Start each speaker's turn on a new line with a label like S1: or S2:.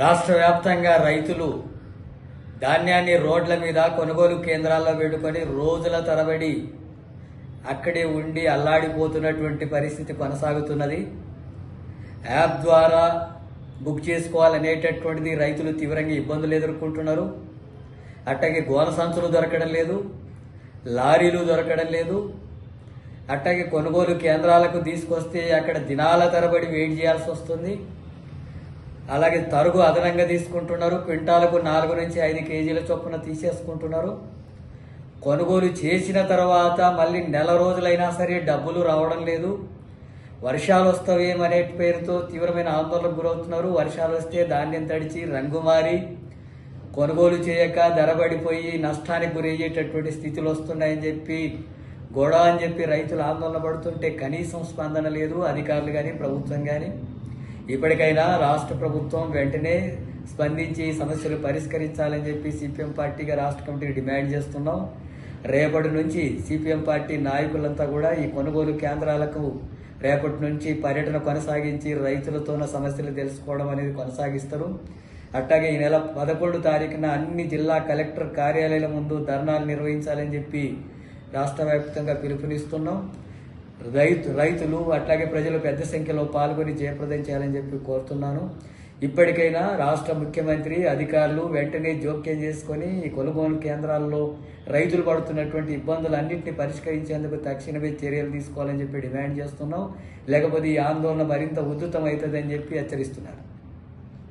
S1: రాష్ట్ర వ్యాప్తంగా రైతులు ధాన్యాన్ని రోడ్ల మీద కొనుగోలు కేంద్రాల్లో పెట్టుకొని రోజుల తరబడి అక్కడే ఉండి అల్లాడిపోతున్నటువంటి పరిస్థితి కొనసాగుతున్నది. యాప్ ద్వారా బుక్ చేసుకోవాలనేటటువంటిది రైతులు తీవ్రంగా ఇబ్బందులు ఎదుర్కొంటున్నారు. అట్టగే గోన సంచులు దొరకడం లేదు, లారీలు దొరకడం లేదు. అట్టగే కొనుగోలు కేంద్రాలకు తీసుకొస్తే అక్కడ దినాల తరబడి వెయిట్ చేయాల్సి వస్తుంది. అలాగే తరుగు అదనంగా తీసుకుంటున్నారు. క్వింటాలకు 4 నుంచి 5 కేజీల చొప్పున తీసేసుకుంటున్నారు. కొనుగోలు చేసిన తర్వాత మళ్ళీ నెల రోజులైనా సరే డబ్బులు రావడం లేదు. వర్షాలు వస్తావేమనే పేరుతో తీవ్రమైన ఆందోళనకు గురవుతున్నారు. వర్షాలు వస్తే ధాన్యం తడిచి రంగు మారి కొనుగోలు చేయక ధరబడిపోయి నష్టానికి గురయ్యేటటువంటి స్థితులు వస్తున్నాయని చెప్పి గొడవ అని చెప్పి రైతులు ఆందోళన పడుతుంటే కనీసం స్పందన లేదు. అధికారులు కానీ ప్రభుత్వం కానీ ఇప్పటికైనా రాష్ట్ర ప్రభుత్వం వెంటనే స్పందించి సమస్యలు పరిష్కరించాలని చెప్పి సిపిఎం పార్టీగా రాష్ట్ర కమిటీ డిమాండ్ చేస్తున్నాం. రేపటి నుంచి సిపిఎం పార్టీ నాయకులంతా కూడా ఈ కొనుగోలు కేంద్రాలకు రేపటి నుంచి పర్యటన కొనసాగించి రైతులతోన సమస్యలు తెలుసుకోవడం అనేది కొనసాగిస్తారు. అట్లాగే ఈ నెల 11 తారీఖున అన్ని జిల్లా కలెక్టర్ కార్యాలయాల ముందు ధర్నాలు నిర్వహించాలని చెప్పి రాష్ట్ర వ్యాప్తంగా పిలుపునిస్తున్నాం. రైతులు అట్లాగే ప్రజలు పెద్ద సంఖ్యలో పాల్గొని జయప్రదం చేయాలని చెప్పి కోరుతున్నాను. ఇప్పటికైనా రాష్ట్ర ముఖ్యమంత్రి అధికారులు వెంటనే జోక్యం చేసుకొని ఈ కొనుగోలు కేంద్రాల్లో రైతులు పడుతున్నటువంటి ఇబ్బందులన్నింటినీ పరిష్కరించేందుకు తక్షణమే చర్యలు తీసుకోవాలని చెప్పి డిమాండ్ చేస్తున్నాం. లేకపోతే ఈ ఆందోళన మరింత ఉధృతం అవుతుందని చెప్పి హెచ్చరిస్తున్నారు.